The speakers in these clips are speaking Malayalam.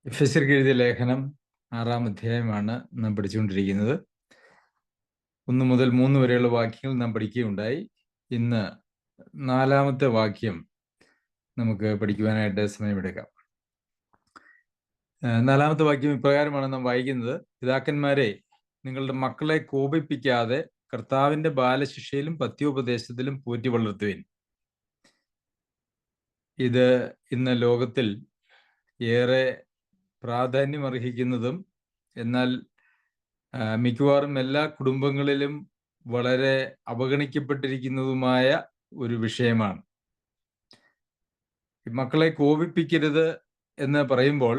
എഫെസ്യർക്ക് എഴുതിയ ലേഖനം 6-ാം അധ്യായമാണ് നാം പഠിച്ചുകൊണ്ടിരിക്കുന്നത്. 1 മുതൽ 3 വരെയുള്ള വാക്യങ്ങൾ നാം പഠിക്കുകയുണ്ടായി. ഇന്ന് 4-ാമത്തെ വാക്യം നമുക്ക് പഠിക്കുവാനായിട്ട് സമയമെടുക്കാം. 4-ാമത്തെ വാക്യം ഇപ്രകാരമാണ് നാം വായിക്കുന്നത്: പിതാക്കന്മാരെ, നിങ്ങളുടെ മക്കളെ കോപിപ്പിക്കാതെ കർത്താവിന്റെ ബാലശിക്ഷയിലും പഥ്യോപദേശത്തിലും പോറ്റി വളർത്തുവിൻ. ഇത് ഇന്ന് ലോകത്തിൽ ഏറെ പ്രാധാന്യമർഹിക്കുന്നതും എന്നാൽ മിക്കവാറും എല്ലാ കുടുംബങ്ങളിലും വളരെ അവഗണിക്കപ്പെട്ടിരിക്കുന്നതുമായ ഒരു വിഷയമാണ്. മക്കളെ കോപിപ്പിക്കരുത് എന്ന് പറയുമ്പോൾ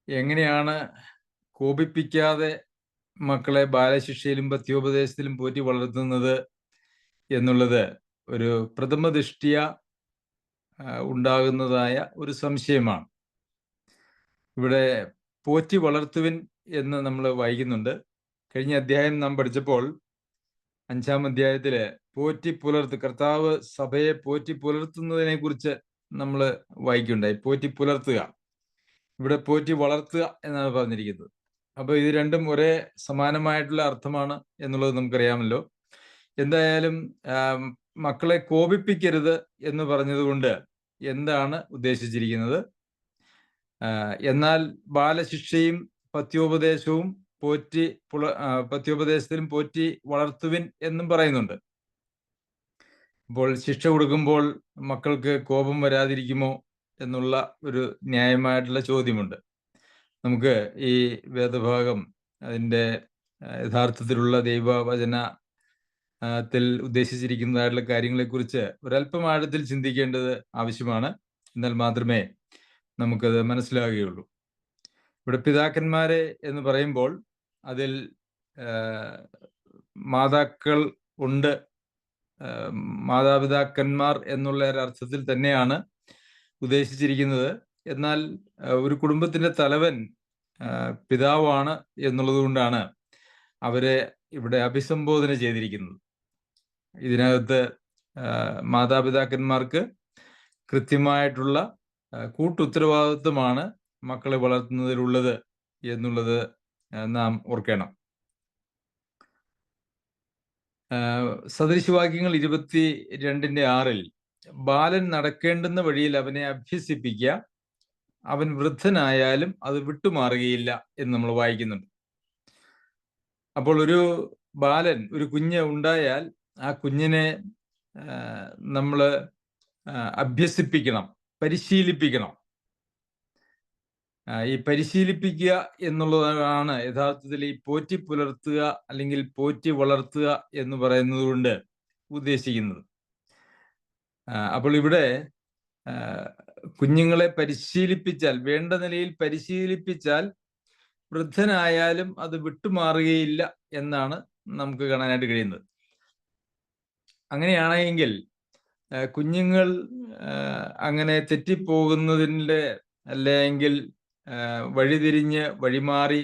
എങ്ങനെയാണ് കോപിപ്പിക്കാതെ മക്കളെ ബാലശിക്ഷയിലും പഥ്യോപദേശത്തിലും പോറ്റി വളർത്തുന്നത് എന്നുള്ളത് ഒരു പ്രഥമ ദൃഷ്ട്യ ഉണ്ടാകുന്നതായ ഒരു സംശയമാണ്. ഇവിടെ പോറ്റി വളർത്തുവിൻ എന്ന് നമ്മൾ വായിക്കുന്നുണ്ട്. കഴിഞ്ഞ അധ്യായം നാം പഠിച്ചപ്പോൾ 5-ാം അധ്യായത്തില് പോറ്റി കർത്താവ് സഭയെ പോറ്റി പുലർത്തുന്നതിനെ കുറിച്ച് നമ്മൾ വായിക്കുകയുണ്ടായി. പോറ്റി പുലർത്തുക, ഇവിടെ പോറ്റി വളർത്തുക എന്നാണ് പറഞ്ഞിരിക്കുന്നത്. അപ്പോൾ ഇത് രണ്ടും ഒരേ സമാനമായിട്ടുള്ള അർത്ഥമാണ് എന്നുള്ളത് നമുക്കറിയാമല്ലോ. എന്തായാലും മക്കളെ കോപിപ്പിക്കരുത് എന്ന് പറഞ്ഞതുകൊണ്ട് എന്താണ് ഉദ്ദേശിച്ചിരിക്കുന്നത്? എന്നാൽ ബാലശിക്ഷയും പഥ്യോപദേശവും പഥ്യോപദേശത്തിലും പോറ്റി വളർത്തുവിൻ എന്നും പറയുന്നുണ്ട്. അപ്പോൾ ശിക്ഷ കൊടുക്കുമ്പോൾ മക്കൾക്ക് കോപം വരാതിരിക്കുമോ എന്നുള്ള ഒരു ന്യായമായിട്ടുള്ള ചോദ്യമുണ്ട്. നമുക്ക് ഈ വേദഭാഗം അതിൻ്റെ യഥാർത്ഥത്തിലുള്ള ദൈവവചനത്തിൽ ഉദ്ദേശിച്ചിരിക്കുന്നതായിട്ടുള്ള കാര്യങ്ങളെക്കുറിച്ച് ഒരല്പം ആഴത്തിൽ ചിന്തിക്കേണ്ടത് ആവശ്യമാണ്. എന്നാൽ മാത്രമേ നമുക്കത് മനസ്സിലാകുകയുള്ളൂ. ഇവിടെ പിതാക്കന്മാരെ എന്ന് പറയുമ്പോൾ അതിൽ മാതാക്കൾ ഉണ്ട്, മാതാപിതാക്കന്മാർ എന്നുള്ള ഒരർത്ഥത്തിൽ തന്നെയാണ് ഉദ്ദേശിച്ചിരിക്കുന്നത്. എന്നാൽ ഒരു കുടുംബത്തിന്റെ തലവൻ പിതാവാണ് എന്നുള്ളത് കൊണ്ടാണ് അവരെ ഇവിടെ അഭിസംബോധന ചെയ്തിരിക്കുന്നത്. ഇതിനകത്ത് മാതാപിതാക്കന്മാർക്ക് കൃത്യമായിട്ടുള്ള കൂട്ടുത്തരവാദിത്വമാണ് മക്കളെ വളർത്തുന്നതിലുള്ളത് എന്നുള്ളത് നാം ഓർക്കണം. സദൃശവാക്യങ്ങൾ 22:6 ബാലൻ നടക്കേണ്ടുന്ന വഴിയിൽ അവനെ അഭ്യസിപ്പിക്കുക, അവൻ വൃദ്ധനായാലും അത് വിട്ടുമാറുകയില്ല എന്ന് നമ്മൾ വായിക്കുന്നുണ്ട്. അപ്പോൾ ഒരു ബാലൻ, ഒരു കുഞ്ഞ് ഉണ്ടായാൽ ആ കുഞ്ഞിനെ നമ്മൾ അഭ്യസിപ്പിക്കണം, പരിശീലിപ്പിക്കണം. ഈ പരിശീലിപ്പിക്കുക എന്നുള്ളതാണ് യഥാർത്ഥത്തിൽ ഈ പോറ്റി പുലർത്തുക അല്ലെങ്കിൽ പോറ്റി വളർത്തുക എന്ന് പറയുന്നത് കൊണ്ട് ഉദ്ദേശിക്കുന്നത്. അപ്പോൾ ഇവിടെ കുഞ്ഞുങ്ങളെ പരിശീലിപ്പിച്ചാൽ, വേണ്ട നിലയിൽ പരിശീലിപ്പിച്ചാൽ വൃദ്ധനായാലും അത് വിട്ടുമാറുകയില്ല എന്നാണ് നമുക്ക് കാണാനായിട്ട് കഴിയുന്നത്. അങ്ങനെയാണെങ്കിൽ കുഞ്ഞുങ്ങൾ അങ്ങനെ തെറ്റിപ്പോകുന്നതിൻ്റെ അല്ലെങ്കിൽ വഴിതിരിഞ്ഞ് വഴിമാറി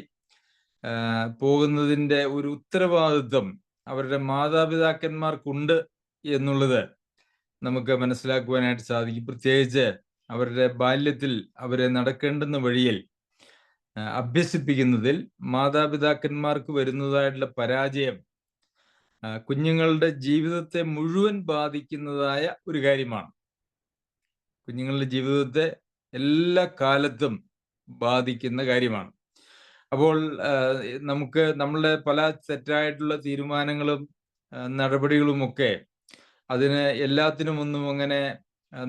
പോകുന്നതിൻ്റെ ഒരു ഉത്തരവാദിത്വം അവരുടെ മാതാപിതാക്കന്മാർക്കുണ്ട് എന്നുള്ളത് നമുക്ക് മനസ്സിലാക്കുവാനായിട്ട് സാധിക്കും. പ്രത്യേകിച്ച് അവരുടെ ബാല്യത്തിൽ അവരെ നടക്കേണ്ടുന്ന വഴിയിൽ അഭ്യസിപ്പിക്കുന്നതിൽ മാതാപിതാക്കന്മാർക്ക് വരുന്നതായിട്ടുള്ള പരാജയം കുഞ്ഞുങ്ങളുടെ ജീവിതത്തെ മുഴുവൻ ബാധിക്കുന്നതായ ഒരു കാര്യമാണ്. കുഞ്ഞുങ്ങളുടെ ജീവിതത്തെ എല്ലാ കാലത്തും ബാധിക്കുന്ന കാര്യമാണ്. അപ്പോൾ നമുക്ക് നമ്മളുടെ പല തെറ്റായിട്ടുള്ള തീരുമാനങ്ങളും നടപടികളുമൊക്കെ അതിന് എല്ലാത്തിനും ഒന്നും അങ്ങനെ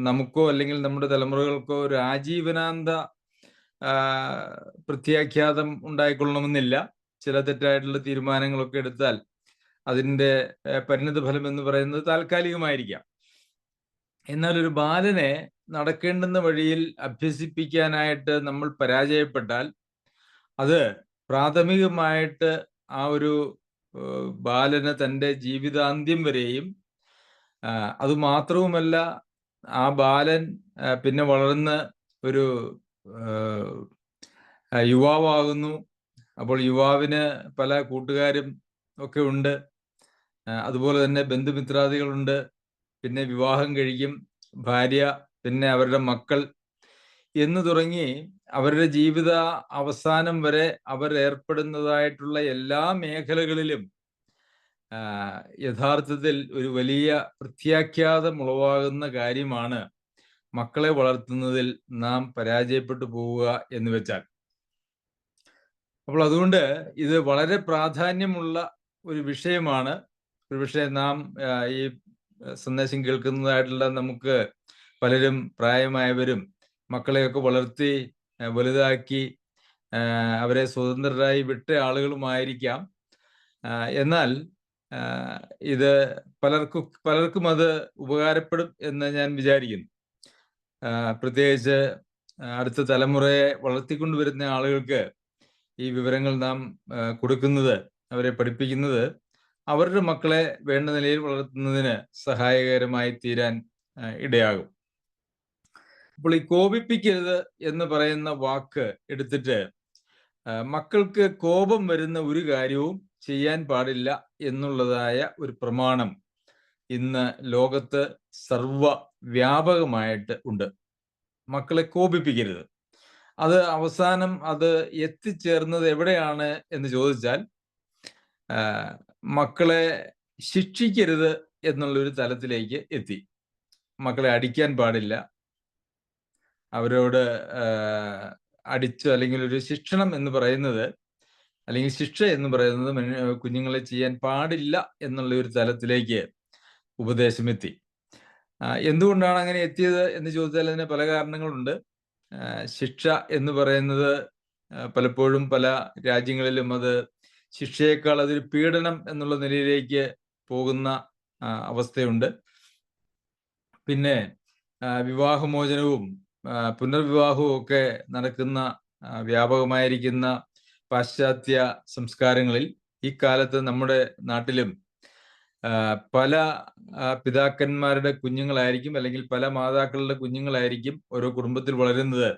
നമുക്കോ അല്ലെങ്കിൽ നമ്മുടെ തലമുറകൾക്കോ ഒരു ആജീവനാന്ത പ്രത്യാഘാതം ഉണ്ടായിക്കൊള്ളണമെന്നില്ല. ചില തെറ്റായിട്ടുള്ള തീരുമാനങ്ങളൊക്കെ എടുത്താൽ അതിൻ്റെ പരിണിത ഫലം എന്ന് പറയുന്നത് താൽക്കാലികമായിരിക്കാം. എന്നാൽ ഒരു ബാലനെ നടക്കേണ്ടുന്ന വഴിയിൽ അഭ്യസിപ്പിക്കാനായിട്ട് നമ്മൾ പരാജയപ്പെട്ടാൽ അത് പ്രാഥമികമായിട്ട് ആ ഒരു ബാലന് തൻ്റെ ജീവിതാന്ത്യം വരെയും, അതുമാത്രവുമല്ല ആ ബാലൻ പിന്നെ വളർന്ന് ഒരു യുവാവാകുന്നു. അപ്പോൾ യുവാവിന് പല കൂട്ടുകാരും ഒക്കെ ഉണ്ട്, അതുപോലെ തന്നെ ബന്ധുമിത്രാദികളുണ്ട്. പിന്നെ വിവാഹം കഴിക്കും, ഭാര്യ, പിന്നെ അവരുടെ മക്കൾ എന്ന് തുടങ്ങി അവരുടെ ജീവിത അവസാനം വരെ അവർ ഏർപ്പെടുന്നതായിട്ടുള്ള എല്ലാ മേഖലകളിലും യഥാർത്ഥത്തിൽ ഒരു വലിയ പ്രത്യാഘാതം ഉളവാകുന്ന കാര്യമാണ് മക്കളെ വളർത്തുന്നതിൽ നാം പരാജയപ്പെട്ടു പോവുക എന്ന് വെച്ചാൽ. അപ്പോൾ അതുകൊണ്ട് ഇത് വളരെ പ്രാധാന്യമുള്ള ഒരു വിഷയമാണ്. ഒരുപക്ഷെ നാം ഈ സന്ദേശം കേൾക്കുന്നതായിട്ടുള്ള നമുക്ക് പലരും പ്രായമായവരും മക്കളെയൊക്കെ വളർത്തി വലുതാക്കി അവരെ സ്വതന്ത്രരായി വിട്ട ആളുകളുമായിരിക്കാം. എന്നാൽ ഇത് പലർക്കും അത് ഉപകാരപ്പെടും എന്ന് ഞാൻ വിചാരിക്കുന്നു. പ്രത്യേകിച്ച് അടുത്ത തലമുറയെ വളർത്തിക്കൊണ്ടുവരുന്ന ആളുകൾക്ക് ഈ വിവരങ്ങൾ നാം കൊടുക്കുന്നത്, അവരെ പഠിപ്പിക്കുന്നത് അവരുടെ മക്കളെ വേണ്ട നിലയിൽ വളർത്തുന്നതിന് സഹായകരമായി തീരാൻ ഇടയാകും. അപ്പോൾ ഈ കോപിപ്പിക്കരുത് എന്ന് പറയുന്ന വാക്ക് എടുത്തിട്ട് മക്കൾക്ക് കോപം വരുന്ന ഒരു കാര്യവും ചെയ്യാൻ പാടില്ല എന്നുള്ളതായ ഒരു പ്രമാണം ഇന്ന് ലോകത്ത് സർവ്വവ്യാപകമായിട്ട് ഉണ്ട്. മക്കളെ കോപിപ്പിക്കരുത്. അത് അവസാനം അത് എത്തിച്ചേർന്നത് എവിടെയാണ് എന്ന് ചോദിച്ചാൽ മക്കളെ ശിക്ഷിക്കരുത് എന്നുള്ളൊരു തലത്തിലേക്ക് എത്തി. മക്കളെ അടിക്കാൻ പാടില്ല, അവരോട് അടിച്ച് അല്ലെങ്കിൽ ഒരു ശിക്ഷണം എന്ന് പറയുന്നത് അല്ലെങ്കിൽ ശിക്ഷ എന്ന് പറയുന്നത് കുഞ്ഞുങ്ങളെ ചെയ്യാൻ പാടില്ല എന്നുള്ള ഒരു തലത്തിലേക്ക് ഉപദേശമെത്തി. എന്തുകൊണ്ടാണ് അങ്ങനെ എത്തിയത് എന്ന് ചോദിച്ചാൽ അതിന് പല കാരണങ്ങളുണ്ട്. ശിക്ഷ എന്ന് പറയുന്നത് പലപ്പോഴും പല രാജ്യങ്ങളിലും അത് ശിക്ഷയേക്കാൾ അതൊരു പീഡനം എന്നുള്ള നിലയിലേക്ക് പോകുന്ന അവസ്ഥയുണ്ട്. പിന്നെ വിവാഹമോചനവും പുനർവിവാഹവും ഒക്കെ നടക്കുന്ന വ്യാപകമായിരിക്കുന്ന പാശ്ചാത്യ സംസ്കാരങ്ങളിൽ ഈ കാലത്ത് നമ്മുടെ നാട്ടിലും പല പിതാക്കന്മാരുടെ കുഞ്ഞുങ്ങളായിരിക്കും അല്ലെങ്കിൽ പല മാതാക്കളുടെ കുഞ്ഞുങ്ങളായിരിക്കും ഓരോ കുടുംബത്തിൽ വളരുന്നത്.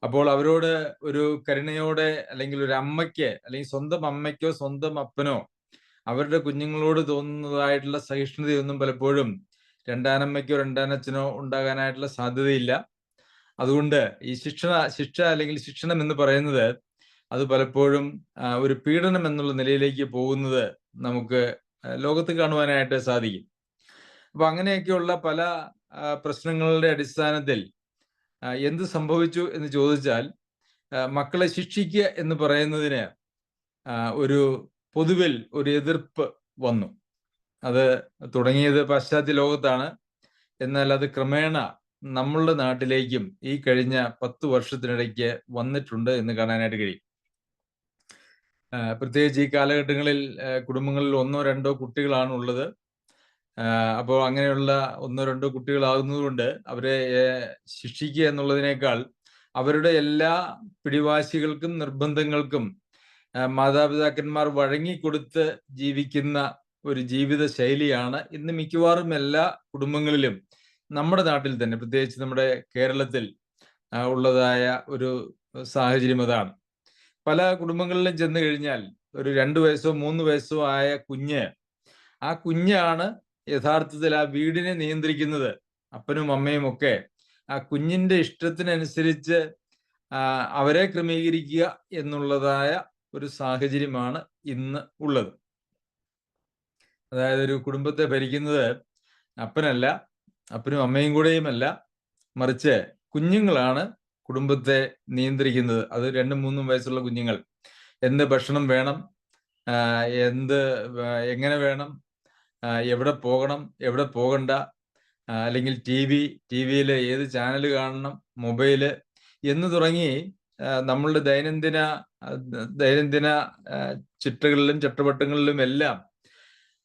അപ്പോൾ അവരോട് ഒരു കരുണയോടെ അല്ലെങ്കിൽ ഒരു അമ്മയ്ക്ക് അല്ലെങ്കിൽ സ്വന്തം അമ്മയ്ക്കോ സ്വന്തം അപ്പനോ അവരുടെ കുഞ്ഞുങ്ങളോട് തോന്നുന്നതായിട്ടുള്ള സഹിഷ്ണുതയൊന്നും പലപ്പോഴും രണ്ടാനമ്മയ്ക്കോ രണ്ടാനച്ഛനോ ഉണ്ടാകാനായിട്ടുള്ള സാധ്യതയില്ല. അതുകൊണ്ട് ഈ ശിക്ഷ അല്ലെങ്കിൽ ശിക്ഷണം എന്ന് പറയുന്നത് അത് പലപ്പോഴും ഒരു പീഡനം എന്നുള്ള നിലയിലേക്ക് പോകുന്നത് നമുക്ക് ലോകത്ത് കാണുവാനായിട്ട് സാധിക്കും. അപ്പൊ അങ്ങനെയൊക്കെയുള്ള പല പ്രശ്നങ്ങളുടെ അടിസ്ഥാനത്തിൽ എന്ത് സംഭവിച്ചു എന്ന് ചോദിച്ചാൽ മക്കളെ ശിക്ഷിക്കുക എന്ന് പറയുന്നതിന് ഒരു പൊതുവിൽ ഒരു എതിർപ്പ് വന്നു. അത് തുടങ്ങിയത് പാശ്ചാത്യ ലോകത്താണ്. എന്നാൽ അത് ക്രമേണ നമ്മളുടെ നാട്ടിലേക്കും ഈ കഴിഞ്ഞ 10 വർഷത്തിനിടയ്ക്ക് വന്നിട്ടുണ്ട് എന്ന് കാണാനായിട്ട് കഴിയും. പ്രത്യേകിച്ച് ഈ കാലഘട്ടങ്ങളിൽ കുടുംബങ്ങളിൽ 1-2 കുട്ടികളാണ് ഉള്ളത്. അപ്പോൾ അങ്ങനെയുള്ള 1-2 കുട്ടികളാകുന്നത് കൊണ്ട് അവരെ ശിക്ഷിക്കുക എന്നുള്ളതിനേക്കാൾ അവരുടെ എല്ലാ പിടിവാശികൾക്കും നിർബന്ധങ്ങൾക്കും മാതാപിതാക്കന്മാർ വഴങ്ങിക്കൊടുത്ത് ജീവിക്കുന്ന ഒരു ജീവിത ശൈലിയാണ് ഇന്ന് മിക്കവാറും എല്ലാ കുടുംബങ്ങളിലും നമ്മുടെ നാട്ടിൽ തന്നെ, പ്രത്യേകിച്ച് നമ്മുടെ കേരളത്തിൽ ഉള്ളതായ ഒരു സാഹചര്യം അതാണ്. പല കുടുംബങ്ങളിലും ചെന്ന് കഴിഞ്ഞാൽ ഒരു 2 വയസ്സോ 3 വയസ്സോ ആയ ആ കുഞ്ഞാണ് യഥാർത്ഥത്തിൽ ആ വീടിനെ നിയന്ത്രിക്കുന്നത്. അപ്പനും അമ്മയും ഒക്കെ ആ കുഞ്ഞിന്റെ ഇഷ്ടത്തിനനുസരിച്ച് അവരെ ക്രമീകരിക്കുക എന്നുള്ളതായ ഒരു സാഹചര്യമാണ് ഇന്ന് ഉള്ളത്. അതായത് ഒരു കുടുംബത്തെ ഭരിക്കുന്നത് അപ്പനല്ല, അപ്പനും അമ്മയും കൂടെയുമല്ല, മറിച്ച് കുഞ്ഞുങ്ങളാണ് കുടുംബത്തെ നിയന്ത്രിക്കുന്നത്. അത് 2-3 വയസ്സുള്ള കുഞ്ഞുങ്ങൾ എന്ത് ഭക്ഷണം വേണം, എങ്ങനെ വേണം, എവിടെ പോകണം, എവിടെ പോകണ്ട, അല്ലെങ്കിൽ ടിവിയിൽ ഏത് ചാനൽ കാണണം, മൊബൈല് എന്ന് തുടങ്ങി നമ്മളുടെ ദൈനംദിന ചിട്ടകളിലും ചട്ടവട്ടങ്ങളിലും എല്ലാം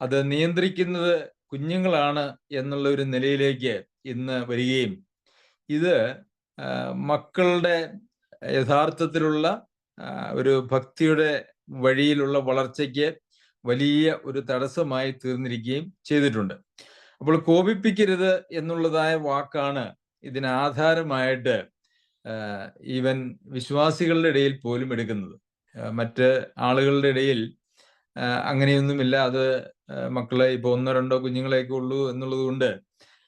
അത് നിയന്ത്രിക്കുന്നത് കുഞ്ഞുങ്ങളാണ് എന്നുള്ള ഒരു നിലയിലേക്ക് ഇന്ന് വരികയും ഇത് മക്കളുടെ യഥാർത്ഥത്തിലുള്ള ഒരു ഭക്തിയുടെ വഴിയിലുള്ള വളർച്ചയ്ക്ക് വലിയ ഒരു തടസ്സമായി തീർന്നിരിക്കുകയും ചെയ്തിട്ടുണ്ട്. അപ്പോൾ കോപിപ്പിക്കരുത് എന്നുള്ളതായ വാക്കാണ് ഇതിന് ആധാരമായിട്ട് ഈവൻ വിശ്വാസികളുടെ ഇടയിൽ പോലും എടുക്കുന്നത്. മറ്റ് ആളുകളുടെ ഇടയിൽ അങ്ങനെയൊന്നുമില്ല. അത് മക്കളെ ഇപ്പോൾ 1-2 കുഞ്ഞുങ്ങളെയൊക്കെ ഉള്ളൂ എന്നുള്ളത് കൊണ്ട്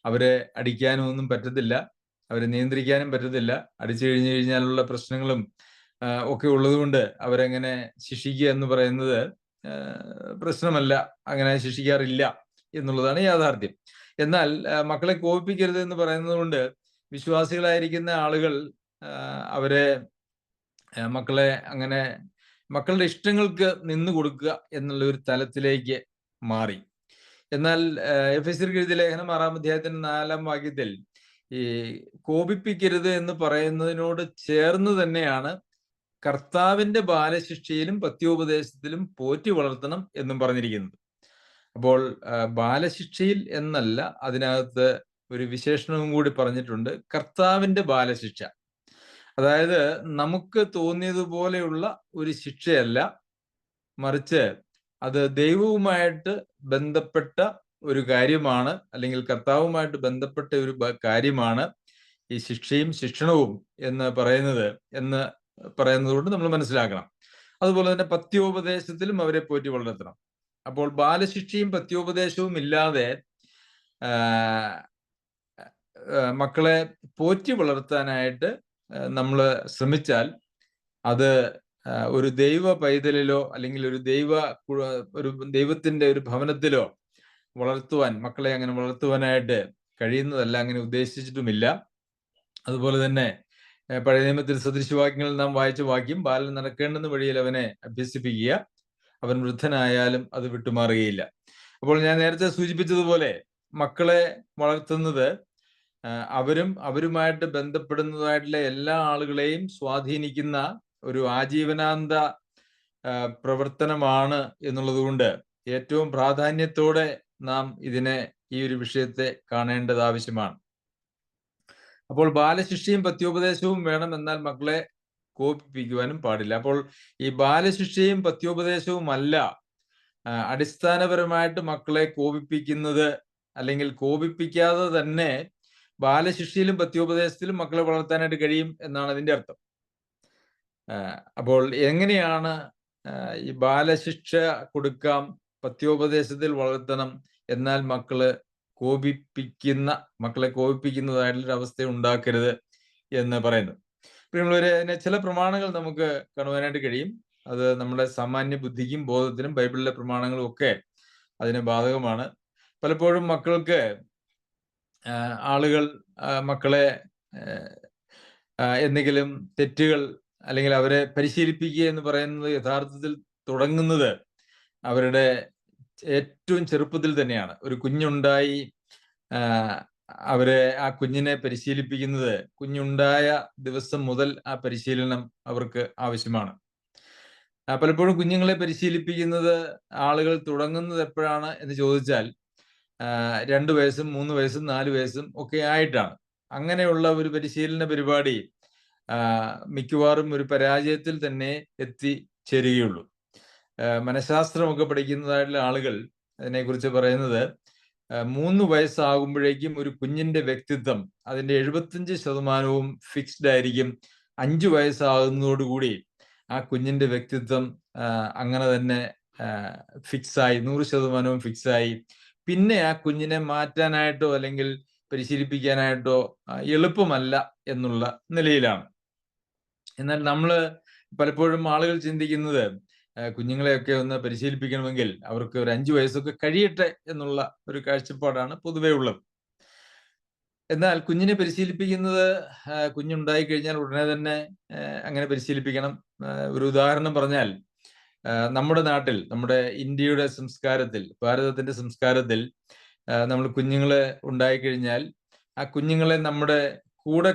അവരെ അടിക്കാനൊന്നും പറ്റത്തില്ല. അവരെ നിയന്ത്രിക്കാനും പറ്റത്തില്ല. അടിച്ചു കഴിഞ്ഞു കഴിഞ്ഞാലുള്ള പ്രശ്നങ്ങളും ഒക്കെ ഉള്ളതുകൊണ്ട് അവരെങ്ങനെ ശിക്ഷിക്കുക എന്ന് പറയുന്നത് പ്രശ്നമല്ല. അങ്ങനെ ശിക്ഷിക്കാറില്ല എന്നുള്ളതാണ് യാഥാർത്ഥ്യം. എന്നാൽ മക്കളെ കോപിപ്പിക്കരുത് എന്ന് പറയുന്നത് കൊണ്ട് വിശ്വാസികളായിരിക്കുന്ന ആളുകൾ അവരെ മക്കളെ അങ്ങനെ മക്കളുടെ ഇഷ്ടങ്ങൾക്ക് നിന്നു കൊടുക്കുക എന്നുള്ള ഒരു തലത്തിലേക്ക് മാറി. എന്നാൽ എഫെസ്യർക്ക് എഴുതിയ ലേഖനം 6-ാം അധ്യായത്തിന്റെ 4-ാം വാക്യത്തിൽ ഈ കോപിപ്പിക്കരുത് എന്ന് പറയുന്നതിനോട് ചേർന്ന് തന്നെയാണ് കർത്താവിന്റെ ബാലശിക്ഷയിലും പത്യോപദേശത്തിലും പോറ്റി വളർത്തണം എന്നും പറഞ്ഞിരിക്കുന്നത്. അപ്പോൾ ബാലശിക്ഷയിൽ എന്നല്ല, അതിനകത്ത് ഒരു വിശേഷണവും കൂടി പറഞ്ഞിട്ടുണ്ട്, കർത്താവിന്റെ ബാലശിക്ഷ. അതായത് നമുക്ക് തോന്നിയതുപോലെയുള്ള ഒരു ശിക്ഷയല്ല, മറിച്ച് അത് ദൈവവുമായിട്ട് ബന്ധപ്പെട്ട ഒരു കാര്യമാണ്, അല്ലെങ്കിൽ കർത്താവുമായിട്ട് ബന്ധപ്പെട്ട ഒരു കാര്യമാണ് ഈ ശിക്ഷയും ശിക്ഷണവും എന്ന് പറയുന്നത് കൊണ്ട് നമ്മൾ മനസ്സിലാക്കണം. അതുപോലെ തന്നെ പത്യോപദേശത്തിലും അവരെ പോറ്റി വളർത്തണം. അപ്പോൾ ബാലശിക്ഷയും പത്യോപദേശവും ഇല്ലാതെ മക്കളെ പോറ്റി വളർത്താനായിട്ട് നമ്മൾ ശ്രമിച്ചാൽ അത് ഒരു ദൈവ പൈതലിലോ അല്ലെങ്കിൽ ഒരു ദൈവത്തിന്റെ ഒരു ഭവനത്തിലോ മക്കളെ അങ്ങനെ വളർത്തുവാനായിട്ട് കഴിയുന്നതല്ല, അങ്ങനെ ഉദ്ദേശിച്ചിട്ടുമില്ല. അതുപോലെ തന്നെ പഴയ നിയമത്തിൽ സദൃശവാക്യങ്ങളിൽ നാം വായിച്ച വാക്യം, ബാലൻ നടക്കേണ്ടുന്ന വഴിയിൽ അവനെ അഭ്യസിപ്പിക്കുക, അവൻ വൃദ്ധനായാലും അത് വിട്ടുമാറുകയില്ല. അപ്പോൾ ഞാൻ നേരത്തെ സൂചിപ്പിച്ചതുപോലെ മക്കളെ വളർത്തുന്നത് അവരുമായിട്ട് ബന്ധപ്പെടുന്നതായിട്ടുള്ള എല്ലാ ആളുകളെയും സ്വാധീനിക്കുന്ന ഒരു ആജീവനാന്ത പ്രവർത്തനമാണ് എന്നുള്ളത് കൊണ്ട് ഏറ്റവും പ്രാധാന്യത്തോടെ നാം ഈ ഒരു വിഷയത്തെ കാണേണ്ടത് ആവശ്യമാണ്. അപ്പോൾ ബാലശിക്ഷയും പത്യോപദേശവും വേണം, എന്നാൽ മക്കളെ കോപിപ്പിക്കുവാനും പാടില്ല. അപ്പോൾ ഈ ബാലശിക്ഷയും പത്യോപദേശവും അല്ല അടിസ്ഥാനപരമായിട്ട് മക്കളെ കോപിപ്പിക്കുന്നത്, അല്ലെങ്കിൽ കോപിപ്പിക്കാതെ തന്നെ ബാലശിക്ഷയിലും പത്യോപദേശത്തിലും മക്കളെ വളർത്താനായിട്ട് കഴിയും എന്നാണ് അതിന്റെ അർത്ഥം. അപ്പോൾ എങ്ങനെയാണ് ഈ ബാലശിക്ഷ കൊടുക്കാം, പത്യോപദേശത്തിൽ വളർത്തണം, എന്നാൽ മക്കളെ കോപിപ്പിക്കുന്നതായിട്ടുള്ളൊരു അവസ്ഥ ഉണ്ടാക്കരുത് എന്ന് പറയുന്നത്? പ്രിയമുള്ളവരെ, ചില പ്രമാണങ്ങൾ നമുക്ക് കാണുവാനായിട്ട് കഴിയും. അത് നമ്മുടെ സാമാന്യ ബുദ്ധിക്കും ബോധത്തിനും ബൈബിളിലെ പ്രമാണങ്ങളും ഒക്കെ അതിന് ബാധകമാണ്. പലപ്പോഴും ആളുകൾ മക്കളെ എന്തെങ്കിലും തെറ്റുകൾ അല്ലെങ്കിൽ അവരെ പരിശീലിപ്പിക്കുക എന്ന് പറയുന്നത് യഥാർത്ഥത്തിൽ തുടങ്ങുന്നത് അവരുടെ ഏറ്റവും ചെറുപ്പത്തിൽ തന്നെയാണ്. ഒരു കുഞ്ഞുണ്ടായി ആ കുഞ്ഞിനെ പരിശീലിപ്പിക്കുന്നത് കുഞ്ഞുണ്ടായ ദിവസം മുതൽ ആ പരിശീലനം അവർക്ക് ആവശ്യമാണ്. പലപ്പോഴും കുഞ്ഞുങ്ങളെ പരിശീലിപ്പിക്കുന്നത് ആളുകൾ തുടങ്ങുന്നത് എപ്പോഴാണ് എന്ന് ചോദിച്ചാൽ 2 വയസ്സും 3 വയസ്സും 4 വയസ്സും ഒക്കെ ആയിട്ടാണ്. അങ്ങനെയുള്ള ഒരു പരിശീലന പരിപാടി മിക്കവാറും ഒരു പരാജയത്തിൽ തന്നെ എത്തിച്ചേരുകയുള്ളൂ. മനഃശാസ്ത്രമൊക്കെ പഠിക്കുന്നതായിട്ടുള്ള ആളുകൾ അതിനെക്കുറിച്ച് പറയുന്നത് 3 വയസ്സാകുമ്പോഴേക്കും ഒരു കുഞ്ഞിന്റെ വ്യക്തിത്വം അതിന്റെ 75% ഫിക്സ്ഡ് ആയിരിക്കും. 5 വയസ്സാകുന്നതോടുകൂടി ആ കുഞ്ഞിന്റെ വ്യക്തിത്വം അങ്ങനെ തന്നെ ഫിക്സായി, 100% ഫിക്സായി. പിന്നെ ആ കുഞ്ഞിനെ മാറ്റാനായിട്ടോ അല്ലെങ്കിൽ പരിശീലിപ്പിക്കാനായിട്ടോ എളുപ്പമല്ല എന്നുള്ള നിലയിലാണ്. എന്നാൽ പലപ്പോഴും ആളുകൾ ചിന്തിക്കുന്നത് കുഞ്ഞുങ്ങളെയൊക്കെ ഒന്ന് പരിശീലിപ്പിക്കണമെങ്കിൽ അവർക്ക് ഒരു 5 വയസ്സൊക്കെ കഴിയട്ടെ എന്നുള്ള ഒരു കാഴ്ചപ്പാടാണ് പൊതുവേ ഉള്ളത്. എന്നാൽ കുഞ്ഞിനെ പരിശീലിപ്പിക്കുന്നത് കുഞ്ഞുണ്ടായി കഴിഞ്ഞാൽ ഉടനെ തന്നെ അങ്ങനെ പരിശീലിപ്പിക്കണം. ഒരു ഉദാഹരണം പറഞ്ഞാൽ, നമ്മുടെ നാട്ടിൽ, നമ്മുടെ ഇന്ത്യയുടെ സംസ്കാരത്തിൽ, ഭാരതത്തിന്റെ സംസ്കാരത്തിൽ നമ്മൾ കുഞ്ഞുങ്ങളെ ഉണ്ടായിക്കഴിഞ്ഞാൽ ആ കുഞ്ഞുങ്ങളെ നമ്മുടെ കൂടെ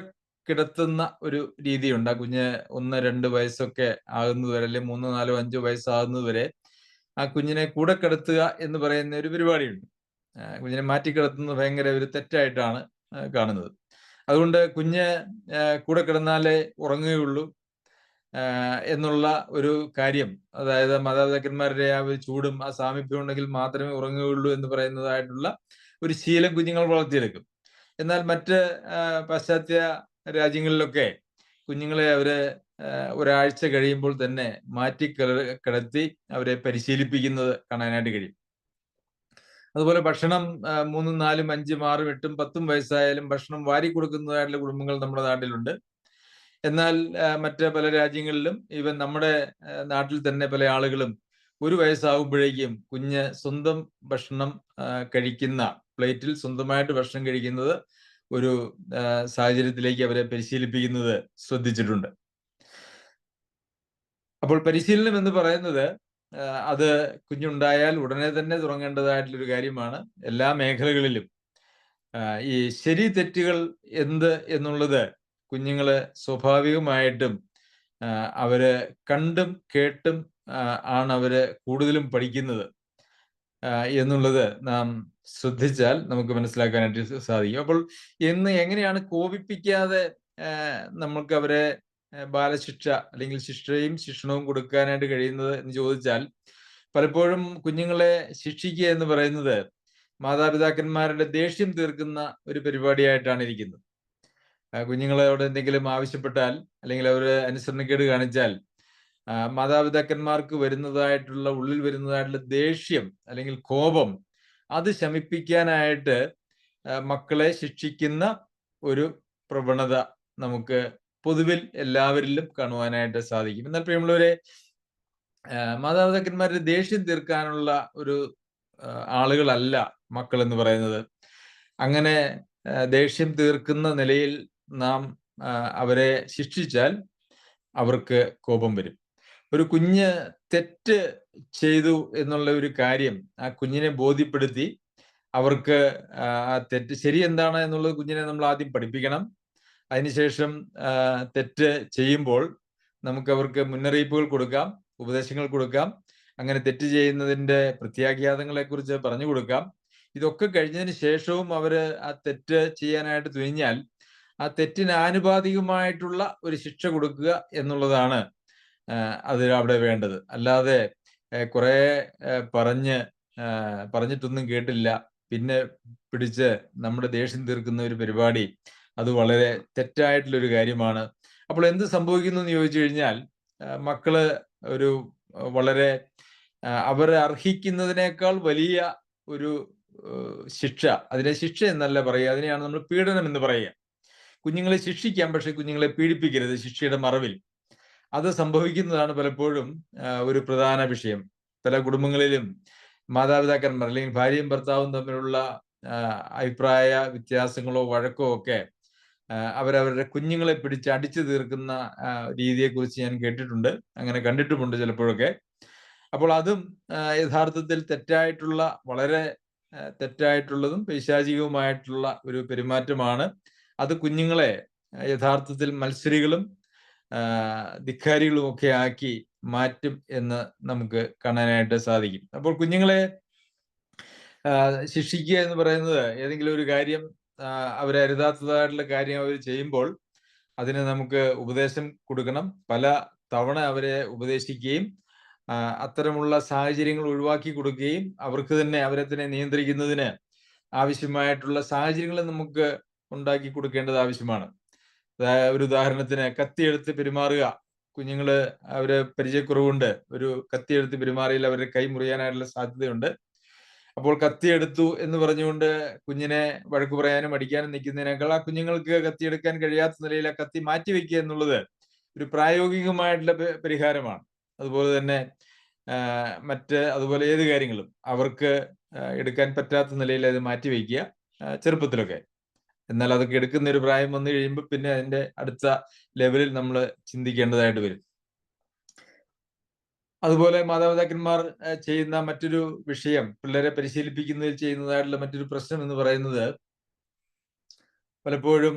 കിടത്തുന്ന ഒരു രീതിയുണ്ട്. ആ കുഞ്ഞ് 1-2 വയസ്സൊക്കെ ആകുന്നതുവരെ, അല്ലെങ്കിൽ 3, 4, 5 വയസ്സാകുന്നതുവരെ ആ കുഞ്ഞിനെ കൂടെ കിടത്തുക എന്ന് പറയുന്ന ഒരു പരിപാടിയുണ്ട്. കുഞ്ഞിനെ മാറ്റിക്കിടത്തുന്നത് ഭയങ്കര ഒരു തെറ്റായിട്ടാണ് കാണുന്നത്. അതുകൊണ്ട് കുഞ്ഞ് കൂടെ കിടന്നാലേ ഉറങ്ങുകയുള്ളൂ എന്നുള്ള ഒരു കാര്യം, അതായത് മാതാപിതാക്കന്മാരുടെ ആ ഒരു ചൂടും ആ സാമീപ്യം ഉണ്ടെങ്കിൽ മാത്രമേ ഉറങ്ങുകയുള്ളൂ എന്ന് പറയുന്നതായിട്ടുള്ള ഒരു ശീലം കുഞ്ഞുങ്ങൾ വളർത്തിയെടുക്കും. എന്നാൽ മറ്റ് പാശ്ചാത്യ രാജ്യങ്ങളിലൊക്കെ കുഞ്ഞുങ്ങളെ ഒരാഴ്ച കഴിയുമ്പോൾ തന്നെ മാറ്റി കിടത്തി അവരെ പരിശീലിപ്പിക്കുന്നത് കാണാനായിട്ട് കഴിയും. അതുപോലെ ഭക്ഷണം 3, 4, 5, 6, 8, 10 വയസ്സായാലും ഭക്ഷണം വാരി കൊടുക്കുന്നതായിട്ടുള്ള കുടുംബങ്ങൾ നമ്മുടെ നാട്ടിലുണ്ട്. എന്നാൽ മറ്റ് പല രാജ്യങ്ങളിലും ഈവൻ നമ്മുടെ നാട്ടിൽ തന്നെ പല ആളുകളും 1 വയസ്സാകുമ്പോഴേക്കും കുഞ്ഞ് സ്വന്തം ഭക്ഷണം കഴിക്കുന്ന പ്ലേറ്റിൽ സ്വന്തമായിട്ട് ഭക്ഷണം കഴിക്കുന്നത് ഒരു സാഹചര്യത്തിലേക്ക് അവരെ പരിശീലിപ്പിക്കുന്നത് ശ്രദ്ധിച്ചിട്ടുണ്ട്. അപ്പോൾ പരിശീലനം എന്ന് പറയുന്നത് അത് കുഞ്ഞുണ്ടായാൽ ഉടനെ തന്നെ തുടങ്ങേണ്ടതായിട്ടുള്ളൊരു കാര്യമാണ്. എല്ലാ മേഖലകളിലും ഈ ശരി തെറ്റുകൾ എന്ത് എന്നുള്ളത് കുഞ്ഞുങ്ങള് സ്വാഭാവികമായിട്ടും അവര് കണ്ടും കേട്ടും ആണ് അവര് കൂടുതലും പഠിക്കുന്നത് എന്നുള്ളത് നാം ശ്രദ്ധിച്ചാൽ നമുക്ക് മനസ്സിലാക്കാനായിട്ട് സാധിക്കും. അപ്പോൾ എങ്ങനെയാണ് കോപിപ്പിക്കാതെ നമ്മൾക്ക് അവരെ ബാലശിക്ഷ അല്ലെങ്കിൽ ശിക്ഷയും ശിക്ഷണവും കൊടുക്കാനായിട്ട് കഴിയുന്നത് എന്ന് ചോദിച്ചാൽ, പലപ്പോഴും കുഞ്ഞുങ്ങളെ ശിക്ഷിക്കുക എന്ന് പറയുന്നത് മാതാപിതാക്കന്മാരുടെ ദേഷ്യം തീർക്കുന്ന ഒരു പരിപാടിയായിട്ടാണ് ഇരിക്കുന്നത്. കുഞ്ഞുങ്ങളോട് എന്തെങ്കിലും ആവശ്യപ്പെട്ടാൽ അല്ലെങ്കിൽ അവർ അനുസരണക്കേട് കാണിച്ചാൽ മാതാപിതാക്കന്മാർക്ക് ഉള്ളിൽ വരുന്നതായിട്ടുള്ള ദേഷ്യം അല്ലെങ്കിൽ കോപം അത് ശമിപ്പിക്കാനായിട്ട് മക്കളെ ശിക്ഷിക്കുന്ന ഒരു പ്രവണത നമുക്ക് പൊതുവിൽ എല്ലാവരിലും കാണുവാനായിട്ട് സാധിക്കും. എന്നാൽ പ്രിയമുള്ളവരെ, മാതാപിതാക്കന്മാരുടെ ദേഷ്യം തീർക്കാനുള്ള ഒരു ആളുകളല്ല മക്കൾ എന്ന് പറയുന്നത്. അങ്ങനെ ദേഷ്യം തീർക്കുന്ന നിലയിൽ നാം അവരെ ശിക്ഷിച്ചാൽ അവർക്ക് കോപം വരും. ഒരു കുഞ്ഞ് തെറ്റ് ചെയ്തു എന്നുള്ള ഒരു കാര്യം ആ കുഞ്ഞിനെ ബോധ്യപ്പെടുത്തി അവർക്ക് ആ തെറ്റ് ശരി എന്താണ് എന്നുള്ളത് കുഞ്ഞിനെ നമ്മൾ ആദ്യം പഠിപ്പിക്കണം. അതിനുശേഷം തെറ്റ് ചെയ്യുമ്പോൾ നമുക്ക് അവർക്ക് മുന്നറിയിപ്പുകൾ കൊടുക്കാം, ഉപദേശങ്ങൾ കൊടുക്കാം. അങ്ങനെ തെറ്റ് ചെയ്യുന്നതിന്റെ പ്രത്യാഘാതങ്ങളെ കുറിച്ച് പറഞ്ഞു കൊടുക്കാം. ഇതൊക്കെ കഴിഞ്ഞതിന് ശേഷവും അവര് ആ തെറ്റ് ചെയ്യാനായിട്ട് തുനിഞ്ഞാൽ ആ തെറ്റിന് ആനുപാതികമായിട്ടുള്ള ഒരു ശിക്ഷ കൊടുക്കുക എന്നുള്ളതാണ് അത് അവിടെ വേണ്ടത്. അല്ലാതെ കുറെ പറഞ്ഞിട്ടൊന്നും കേട്ടില്ല, പിന്നെ പിടിച്ച് നമ്മുടെ ദേഷ്യം തീർക്കുന്ന ഒരു പരിപാടി അത് വളരെ തെറ്റായിട്ടുള്ളൊരു കാര്യമാണ്. അപ്പോൾ എന്ത് സംഭവിക്കുന്നു എന്ന് ചോദിച്ചു കഴിഞ്ഞാൽ, മക്കള് ഒരു വളരെ അവർ അർഹിക്കുന്നതിനേക്കാൾ വലിയ ഒരു ശിക്ഷ, അതിനെ ശിക്ഷ എന്നല്ല പറയുക, അതിനെയാണ് നമ്മൾ പീഡനം എന്ന് പറയുക. കുഞ്ഞുങ്ങളെ ശിക്ഷിക്കാം, പക്ഷെ കുഞ്ഞുങ്ങളെ പീഡിപ്പിക്കരുത് ശിക്ഷയുടെ മറവിൽ. അത് സംഭവിക്കുന്നതാണ് പലപ്പോഴും ഒരു പ്രധാന വിഷയം. പല കുടുംബങ്ങളിലും മാതാപിതാക്കന്മാർ അല്ലെങ്കിൽ ഭാര്യയും ഭർത്താവും തമ്മിലുള്ള അഭിപ്രായ വ്യത്യാസങ്ങളോ വഴക്കോ ഒക്കെ അവരവരുടെ കുഞ്ഞുങ്ങളെ പിടിച്ച് അടിച്ചു തീർക്കുന്ന രീതിയെക്കുറിച്ച് ഞാൻ കേട്ടിട്ടുണ്ട്, അങ്ങനെ കണ്ടിട്ടുമുണ്ട് ചിലപ്പോഴൊക്കെ. അപ്പോൾ അതും യഥാർത്ഥത്തിൽ വളരെ തെറ്റായിട്ടുള്ളതും പൈശാചികവുമായിട്ടുള്ള ഒരു പെരുമാറ്റമാണ്. അത് കുഞ്ഞുങ്ങളെ യഥാർത്ഥത്തിൽ മത്സരികളും ധിക്കാരികളും ഒക്കെ ആക്കി മാറ്റും എന്ന് നമുക്ക് കാണാനായിട്ട് സാധിക്കും. അപ്പോൾ കുഞ്ഞുങ്ങളെ ശിക്ഷിക്കുക എന്ന് പറയുന്നത് ഏതെങ്കിലും ഒരു കാര്യം അവരരുതാത്തതായിട്ടുള്ള കാര്യം അവർ ചെയ്യുമ്പോൾ അതിന് നമുക്ക് ഉപദേശം കൊടുക്കണം. പല തവണ അവരെ ഉപദേശിക്കുകയും അത്തരമുള്ള സാഹചര്യങ്ങൾ ഒഴിവാക്കി കൊടുക്കുകയും അവരെ തന്നെ നിയന്ത്രിക്കുന്നതിന് ആവശ്യമായിട്ടുള്ള സാഹചര്യങ്ങൾ നമുക്ക് ഉണ്ടാക്കി കൊടുക്കേണ്ടത് ആവശ്യമാണ്. ഒരു ഉദാഹരണത്തിന് കത്തിയെടുത്ത് പെരുമാറുക. കുഞ്ഞുങ്ങള് അവര് പരിചയക്കുറവുണ്ട്, ഒരു കത്തിയെടുത്ത് പെരുമാറിയാൽ അവരുടെ കൈ മുറിയാനായിട്ടുള്ള സാധ്യതയുണ്ട്. അപ്പോൾ കത്തിയെടുത്തു എന്ന് പറഞ്ഞുകൊണ്ട് കുഞ്ഞിനെ വഴക്കു പറയാനും അടിക്കാനും നിൽക്കുന്നതിനേക്കാൾ ആ കുഞ്ഞുങ്ങൾക്ക് കത്തിയെടുക്കാൻ കഴിയാത്ത നിലയിൽ ആ കത്തി മാറ്റിവെക്കുക എന്നുള്ളത് ഒരു പ്രായോഗികമായിട്ടുള്ള പരിഹാരമാണ്. അതുപോലെ തന്നെ അതുപോലെ ഏത് കാര്യങ്ങളും അവർക്ക് എടുക്കാൻ പറ്റാത്ത നിലയിൽ അത് മാറ്റിവെക്കുക ചെറുപ്പത്തിലൊക്കെ. എന്നാൽ അതൊക്കെ എടുക്കുന്ന ഒരു പ്രായം വന്നു കഴിയുമ്പോൾ പിന്നെ അതിന്റെ അടുത്ത ലെവലിൽ നമ്മൾ ചിന്തിക്കേണ്ടതായിട്ട് വരും. അതുപോലെ മാതാപിതാക്കന്മാർ ചെയ്യുന്ന മറ്റൊരു വിഷയം, പിള്ളേരെ പരിശീലിപ്പിക്കുന്നതിൽ ചെയ്യുന്നതായിട്ടുള്ള മറ്റൊരു പ്രശ്നം എന്ന് പറയുന്നത്, പലപ്പോഴും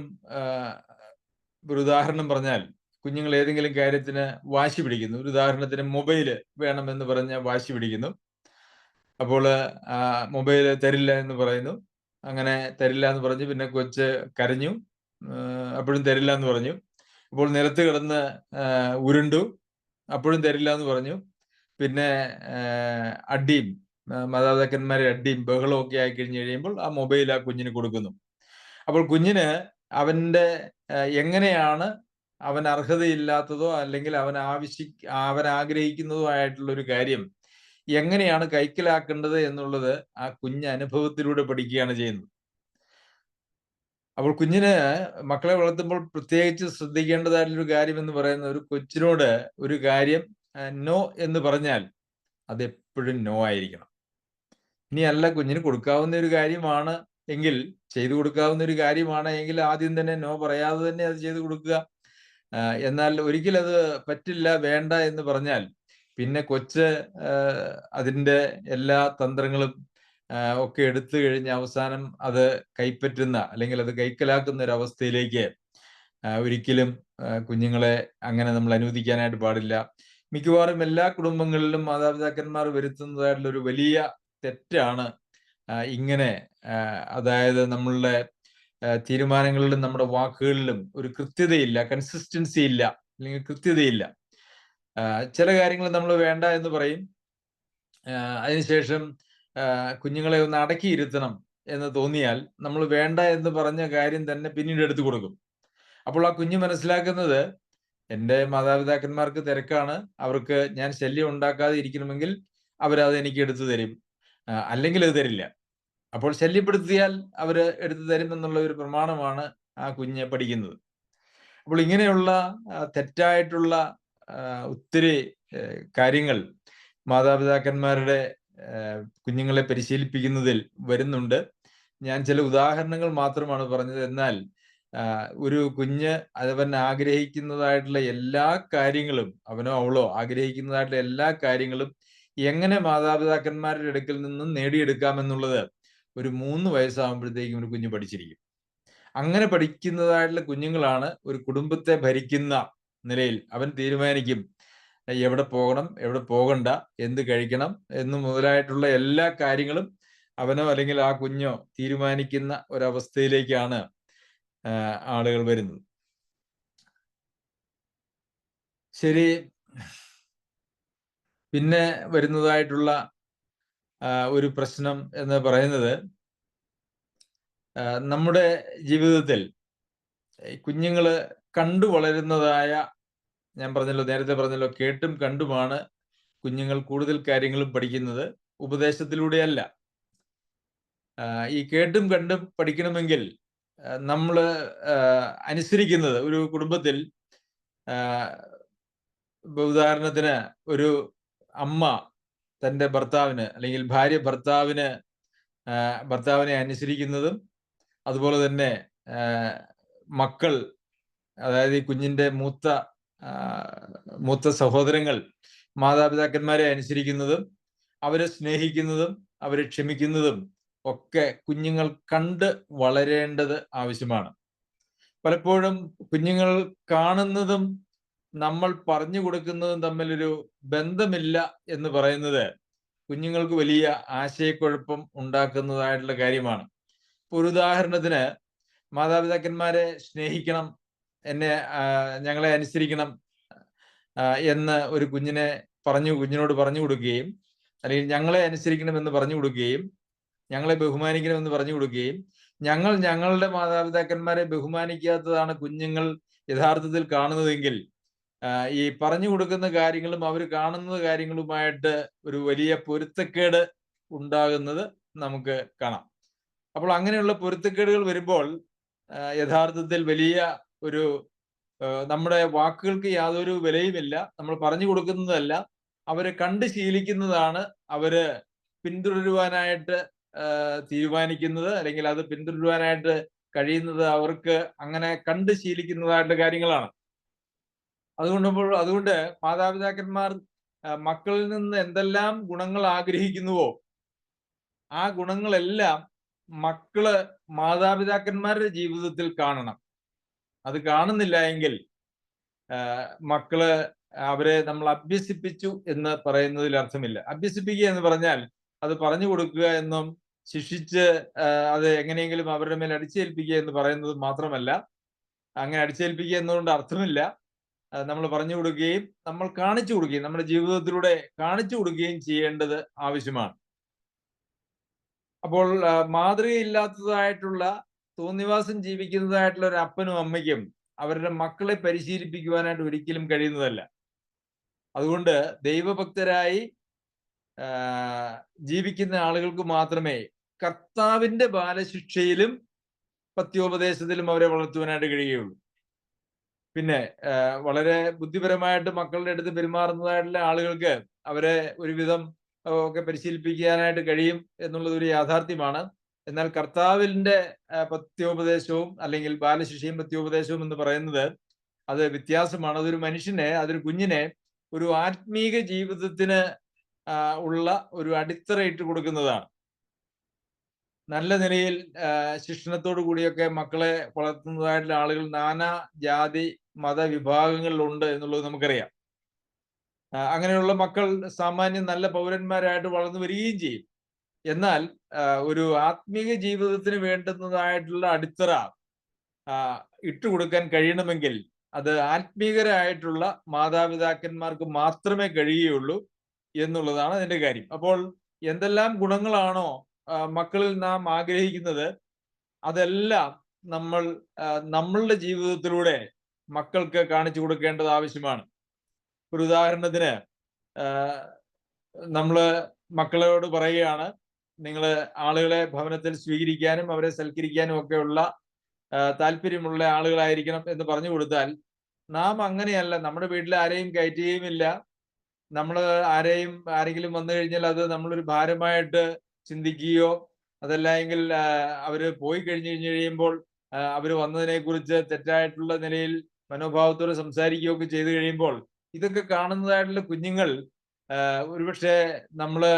ഒരു ഉദാഹരണം പറഞ്ഞാൽ കുഞ്ഞുങ്ങൾ ഏതെങ്കിലും കാര്യത്തിന് വാശി പിടിക്കുന്നു. ഒരു ഉദാഹരണത്തിന് മൊബൈല് വേണമെന്ന് പറഞ്ഞ് വാശി പിടിക്കുന്നു. അപ്പോൾ മൊബൈല് തരില്ല എന്ന് പറയുന്നു. അങ്ങനെ തരില്ല എന്ന് പറഞ്ഞ് പിന്നെ കൊച്ച് കരഞ്ഞു, അപ്പോഴും തരില്ല എന്ന് പറഞ്ഞു. അപ്പോൾ നിലത്ത് കിടന്ന് ഉരുണ്ടു, അപ്പോഴും തരില്ല എന്ന് പറഞ്ഞു. പിന്നെ അടിയും, മാതാപിതാക്കന്മാരെ അടിയും ബഹളവും ഒക്കെ ആയി കഴിഞ്ഞ് കഴിയുമ്പോൾ ആ മൊബൈൽ ആ കുഞ്ഞിന് കൊടുക്കുന്നു. അപ്പോൾ കുഞ്ഞിന് അവന്റെ എങ്ങനെയാണ് അവൻ അർഹതയില്ലാത്തതോ അല്ലെങ്കിൽ അവൻ ആഗ്രഹിക്കുന്നതോ ആയിട്ടുള്ള ഒരു കാര്യം എങ്ങനെയാണ് കൈക്കലാക്കേണ്ടത് എന്നുള്ളത് ആ കുഞ്ഞ് അനുഭവത്തിലൂടെ പഠിക്കുകയാണ് ചെയ്യുന്നത്. അപ്പോൾ കുഞ്ഞിന് മക്കളെ വളർത്തുമ്പോൾ പ്രത്യേകിച്ച് ശ്രദ്ധിക്കേണ്ടതായിട്ടുള്ളൊരു കാര്യം എന്ന് പറയുന്നത്, ഒരു കൊച്ചിനോട് ഒരു കാര്യം നോ എന്ന് പറഞ്ഞാൽ അതെപ്പോഴും നോ ആയിരിക്കണം. ഇനി അല്ല, കുഞ്ഞിന് കൊടുക്കാവുന്ന ഒരു കാര്യമാണ് എങ്കിൽ, ചെയ്തു കൊടുക്കാവുന്ന ഒരു കാര്യമാണ് എങ്കിൽ ആദ്യം തന്നെ നോ പറയാതെ തന്നെ അത് ചെയ്തു കൊടുക്കുക. എന്നാൽ ഒരിക്കലും അത് പറ്റില്ല, വേണ്ട എന്ന് പറഞ്ഞാൽ പിന്നെ കൊച്ച് അതിൻ്റെ എല്ലാ തന്ത്രങ്ങളും ഒക്കെ എടുത്തു കഴിഞ്ഞ് അവസാനം അത് കൈപ്പറ്റുന്ന അല്ലെങ്കിൽ അത് കൈക്കലാക്കുന്ന ഒരു അവസ്ഥയിലേക്ക് ഒരിക്കലും കുഞ്ഞുങ്ങളെ അങ്ങനെ നമ്മൾ അനുവദിക്കാനായിട്ട് പാടില്ല. മിക്കവാറും എല്ലാ കുടുംബങ്ങളിലും മാതാപിതാക്കന്മാർ വരുത്തുന്നതായിട്ടുള്ള ഒരു വലിയ തെറ്റാണ് ഇങ്ങനെ. അതായത് നമ്മളുടെ തീരുമാനങ്ങളിലും നമ്മുടെ വാക്കുകളിലും ഒരു കൃത്യതയില്ല, കൺസിസ്റ്റൻസി ഇല്ല, അല്ലെങ്കിൽ കൃത്യതയില്ല. ചില കാര്യങ്ങൾ നമ്മൾ വേണ്ട എന്ന് പറയും, അതിനുശേഷം കുഞ്ഞുങ്ങളെ ഒന്ന് അടക്കിയിരുത്തണം എന്ന് തോന്നിയാൽ നമ്മൾ വേണ്ട എന്ന് പറഞ്ഞ കാര്യം തന്നെ പിന്നീട് എടുത്തു കൊടുക്കും. അപ്പോൾ ആ കുഞ്ഞ് മനസ്സിലാക്കുന്നത്, എൻ്റെ മാതാപിതാക്കന്മാർക്ക് തിരക്കാണ്, അവർക്ക് ഞാൻ ശല്യം ഉണ്ടാക്കാതെ ഇരിക്കണമെങ്കിൽ അവരത് എനിക്ക് എടുത്തു തരും, അല്ലെങ്കിൽ അത് തരില്ല. അപ്പോൾ ശല്യപ്പെടുത്തിയാൽ അവർ എടുത്തു തരും എന്നുള്ള ഒരു പ്രമാണമാണ് ആ കുഞ്ഞ് പഠിക്കുന്നത്. അപ്പോൾ ഇങ്ങനെയുള്ള തെറ്റായിട്ടുള്ള ഒത്തിരി കാര്യങ്ങൾ മാതാപിതാക്കന്മാരുടെ കുഞ്ഞുങ്ങളെ പരിശീലിപ്പിക്കുന്നതിൽ വരുന്നുണ്ട്. ഞാൻ ചില ഉദാഹരണങ്ങൾ മാത്രമാണ് പറഞ്ഞത്. എന്നാൽ ഒരു കുഞ്ഞ് അവൻ ആഗ്രഹിക്കുന്നതായിട്ടുള്ള എല്ലാ കാര്യങ്ങളും, അവനോ അവളോ ആഗ്രഹിക്കുന്നതായിട്ടുള്ള എല്ലാ കാര്യങ്ങളും എങ്ങനെ മാതാപിതാക്കന്മാരുടെ അടുക്കൽ നിന്നും നേടിയെടുക്കാമെന്നുള്ളത് ഒരു 3 വയസ്സാകുമ്പോഴത്തേക്കും ഒരു കുഞ്ഞ് പഠിച്ചിരിക്കും. അങ്ങനെ പഠിക്കുന്നതായിട്ടുള്ള കുഞ്ഞുങ്ങളാണ് ഒരു കുടുംബത്തെ ഭരിക്കുന്ന നിലയിൽ. അവൻ തീരുമാനിക്കും എവിടെ പോകണം, എവിടെ പോകണ്ട, എന്ത് കഴിക്കണം എന്ന് മുതലായിട്ടുള്ള എല്ലാ കാര്യങ്ങളും അവനോ അല്ലെങ്കിൽ ആ കുഞ്ഞോ തീരുമാനിക്കുന്ന ഒരവസ്ഥയിലേക്കാണ് ആളുകൾ വരുന്നത്. ശരി, പിന്നെ വരുന്നതായിട്ടുള്ള ഒരു പ്രശ്നം എന്ന് പറയുന്നത്, നമ്മുടെ ജീവിതത്തിൽ കുഞ്ഞുങ്ങൾ കണ്ടു വളരുന്നതായ, ഞാൻ നേരത്തെ പറഞ്ഞല്ലോ, കേട്ടും കണ്ടുമാണ് കുഞ്ഞുങ്ങൾ കൂടുതൽ കാര്യങ്ങളും പഠിക്കുന്നത്, ഉപദേശത്തിലൂടെയല്ല. ഈ കേട്ടും കണ്ടും പഠിക്കണമെങ്കിൽ നമ്മൾ അനുസരിക്കുന്നത്, ഒരു കുടുംബത്തിൽ ഉദാഹരണത്തിന് ഒരു അമ്മ തൻ്റെ ഭർത്താവിന്, അല്ലെങ്കിൽ ഭാര്യ ഭർത്താവിനെ അനുസരിക്കുന്നതും, അതുപോലെ തന്നെ മക്കൾ, അതായത് ഈ കുഞ്ഞിൻ്റെ മൂത്ത സഹോദരങ്ങൾ മാതാപിതാക്കന്മാരെ അനുസരിക്കുന്നതും, അവരെ സ്നേഹിക്കുന്നതും അവരെ ക്ഷമിക്കുന്നതും ഒക്കെ കുഞ്ഞുങ്ങൾ കണ്ട് വളരേണ്ടത് ആവശ്യമാണ്. പലപ്പോഴും കുഞ്ഞുങ്ങൾ കാണുന്നതും നമ്മൾ പറഞ്ഞു കൊടുക്കുന്നതും തമ്മിലൊരു ബന്ധമില്ല എന്ന് പറയുന്നത് കുഞ്ഞുങ്ങൾക്ക് വലിയ ആശയക്കുഴപ്പം ഉണ്ടാക്കുന്നതായിട്ടുള്ള കാര്യമാണ്. ഒരു ഉദാഹരണത്തിന്, മാതാപിതാക്കന്മാരെ സ്നേഹിക്കണം, ഞങ്ങളെ അനുസരിക്കണം എന്ന് ഒരു കുഞ്ഞിനോട് പറഞ്ഞു കൊടുക്കുകയും, അല്ലെങ്കിൽ ഞങ്ങളെ അനുസരിക്കണമെന്ന് പറഞ്ഞു കൊടുക്കുകയും, ഞങ്ങളെ ബഹുമാനിക്കണമെന്ന് പറഞ്ഞു കൊടുക്കുകയും, ഞങ്ങളുടെ മാതാപിതാക്കന്മാരെ ബഹുമാനിക്കാത്തതാണ് കുഞ്ഞുങ്ങൾ യഥാർത്ഥത്തിൽ കാണുന്നതെങ്കിൽ ഈ പറഞ്ഞു കൊടുക്കുന്ന കാര്യങ്ങളും അവർ കാണുന്ന കാര്യങ്ങളുമായിട്ട് ഒരു വലിയ പൊരുത്തക്കേട് ഉണ്ടാകുന്നത് നമുക്ക് കാണാം. അപ്പോൾ അങ്ങനെയുള്ള പൊരുത്തക്കേടുകൾ വരുമ്പോൾ യഥാർത്ഥത്തിൽ വലിയ ഒരു നമ്മുടെ വാക്കുകൾക്ക് യാതൊരു വിലയുമില്ല. നമ്മൾ പറഞ്ഞു കൊടുക്കുന്നതല്ല, അവരെ കണ്ട് ശീലിക്കുന്നതാണ് അവര് പിന്തുടരുവാനായിട്ട് തീരുമാനിക്കുന്നത്, അല്ലെങ്കിൽ അത് പിന്തുടരുവാനായിട്ട് കഴിയുന്നത് അവർക്ക് അങ്ങനെ കണ്ട് ശീലിക്കുന്നതായിട്ട് കാര്യങ്ങളാണ്. അതുകൊണ്ട് മാതാപിതാക്കന്മാർ മക്കളിൽ നിന്ന് എന്തെല്ലാം ഗുണങ്ങൾ ആഗ്രഹിക്കുന്നുവോ ആ ഗുണങ്ങളെല്ലാം മക്കള് മാതാപിതാക്കന്മാരുടെ ജീവിതത്തിൽ കാണണം. അത് കാണുന്നില്ല എങ്കിൽ മക്കള് അവരെ നമ്മൾ അഭ്യസിപ്പിച്ചു എന്ന് പറയുന്നതിൽ അർത്ഥമില്ല. അഭ്യസിപ്പിക്കുക എന്ന് പറഞ്ഞാൽ അത് പറഞ്ഞു കൊടുക്കുക എന്നും ശിക്ഷിച്ച് അത് എങ്ങനെയെങ്കിലും അവരുടെ മേൽ അടിച്ചേൽപ്പിക്കുക എന്ന് പറയുന്നത് മാത്രമല്ല. അങ്ങനെ അടിച്ചേൽപ്പിക്കുക എന്നതുകൊണ്ട് അർത്ഥമില്ല. നമ്മൾ പറഞ്ഞു കൊടുക്കുകയും നമ്മൾ കാണിച്ചു കൊടുക്കുകയും നമ്മുടെ ജീവിതത്തിലൂടെ കാണിച്ചു കൊടുക്കുകയും ചെയ്യേണ്ടത് ആവശ്യമാണ്. അപ്പോൾ മാതൃകയില്ലാത്തതായിട്ടുള്ള, തോന്നിവാസം ജീവിക്കുന്നതായിട്ടുള്ള ഒരു അപ്പനും അമ്മയ്ക്കും അവരുടെ മക്കളെ പരിശീലിപ്പിക്കുവാനായിട്ട് ഒരിക്കലും കഴിയുന്നതല്ല. അതുകൊണ്ട് ദൈവഭക്തരായി ജീവിക്കുന്ന ആളുകൾക്ക് മാത്രമേ കർത്താവിന്റെ ബാലശിക്ഷയിലും പത്യോപദേശത്തിലും അവരെ വളർത്തുവാനായിട്ട് കഴിയുകയുള്ളൂ. പിന്നെ വളരെ ബുദ്ധിപരമായിട്ട് മക്കളുടെ അടുത്ത് പെരുമാറുന്നതായിട്ടുള്ള ആളുകൾക്ക് അവരെ ഒരുവിധം ഒക്കെ പരിശീലിപ്പിക്കാനായിട്ട് കഴിയും എന്നുള്ളത് ഒരു യാഥാർത്ഥ്യമാണ്. എന്നാൽ കർത്താവിന്റെ പത്യോപദേശവും അല്ലെങ്കിൽ ബാലശിക്ഷയും പത്യോപദേശവും എന്ന് പറയുന്നത് അത് വ്യത്യാസമാണ്. അതൊരു മനുഷ്യനെ, അതൊരു കുഞ്ഞിനെ ഒരു ആത്മീക ജീവിതത്തിന് ഉള്ള ഒരു അടിത്തറ ഇട്ട് കൊടുക്കുന്നതാണ്. നല്ല നിലയിൽ ശിക്ഷണത്തോടു കൂടിയൊക്കെ മക്കളെ വളർത്തുന്നതായിട്ടുള്ള ആളുകൾ നാനാ ജാതി മതവിഭാഗങ്ങളിലുണ്ട് എന്നുള്ളത് നമുക്കറിയാം. അങ്ങനെയുള്ള മക്കൾ സാമാന്യം നല്ല പൗരന്മാരായിട്ട് വളർന്നു വരികയും ചെയ്യും. എന്നാൽ ഒരു ആത്മീക ജീവിതത്തിന് വേണ്ടുന്നതായിട്ടുള്ള അടിത്തറ ഇട്ടുകൊടുക്കാൻ കഴിയണമെങ്കിൽ അത് ആത്മീകരായിട്ടുള്ള മാതാപിതാക്കന്മാർക്ക് മാത്രമേ കഴിയുകയുള്ളൂ എന്നുള്ളതാണ് അതിന്റെ കാര്യം. അപ്പോൾ എന്തെല്ലാം ഗുണങ്ങളാണോ മക്കളിൽ നാം ആഗ്രഹിക്കുന്നത് അതെല്ലാം നമ്മൾ നമ്മളുടെ ജീവിതത്തിലൂടെ മക്കൾക്ക് കാണിച്ചു കൊടുക്കേണ്ടത് ആവശ്യമാണ്. ഒരു ഉദാഹരണത്തിന് നമ്മള് മക്കളോട് പറയുകയാണ്, നിങ്ങൾ ആളുകളെ ഭവനത്തിൽ സ്വീകരിക്കാനും അവരെ സൽക്കരിക്കാനും ഒക്കെയുള്ള താല്പര്യമുള്ള ആളുകളായിരിക്കണം എന്ന് പറഞ്ഞു കൊടുത്താൽ, നാം അങ്ങനെയല്ല. നമ്മുടെ വീട്ടിൽ ആരെയും കയറ്റുകയുമില്ല. നമ്മൾ ആരെങ്കിലും വന്നു കഴിഞ്ഞാൽ അത് നമ്മളൊരു ഭാരമായിട്ട് ചിന്തിക്കുകയോ അതല്ല എങ്കിൽ അവര് പോയി കഴിയുമ്പോൾ അവര് വന്നതിനെ കുറിച്ച് തെറ്റായിട്ടുള്ള നിലയിൽ മനോഭാവത്തോടെ സംസാരിക്കുകയൊക്കെ ചെയ്തു കഴിയുമ്പോൾ ഇതൊക്കെ കാണുന്നതായിട്ടുള്ള കുഞ്ഞുങ്ങൾ ഒരുപക്ഷെ നമ്മള്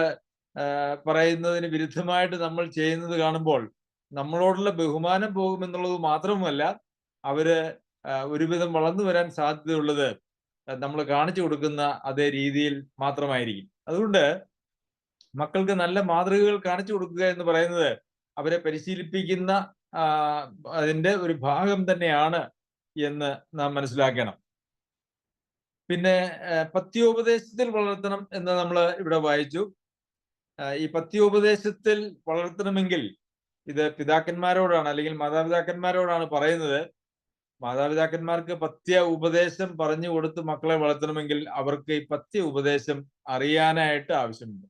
പറയുന്നതിന് വിരുദ്ധമായിട്ട് നമ്മൾ ചെയ്യുന്നത് കാണുമ്പോൾ നമ്മളോടുള്ള ബഹുമാനം പോകുമെന്നുള്ളത് മാത്രവുമല്ല, അവര് ഒരുവിധം വളർന്നു വരാൻ സാധ്യതയുള്ളത് നമ്മൾ കാണിച്ചു കൊടുക്കുന്ന അതേ രീതിയിൽ മാത്രമായിരിക്കും. അതുകൊണ്ട് മക്കൾക്ക് നല്ല മാതൃകകൾ കാണിച്ചു കൊടുക്കുക എന്ന് പറയുന്നത് അവരെ പരിശീലിപ്പിക്കുന്ന അതിന്റെ ഒരു ഭാഗം തന്നെയാണ് എന്ന് നാം മനസ്സിലാക്കണം. പിന്നെ പത്യോപദേശത്തിൽ വളർത്തണം എന്ന് നമ്മൾ ഇവിടെ വായിച്ചു. ഈ പത്യോപദേശത്തിൽ വളർത്തണമെങ്കിൽ ഇത് പിതാക്കന്മാരോടാണ് അല്ലെങ്കിൽ മാതാപിതാക്കന്മാരോടാണ് പറയുന്നത്. മാതാപിതാക്കന്മാർക്ക് പത്യ ഉപദേശം പറഞ്ഞു കൊടുത്ത് മക്കളെ വളർത്തണമെങ്കിൽ അവർക്ക് ഈ പത്യ ഉപദേശം അറിയാനായിട്ട് ആവശ്യമുണ്ട്.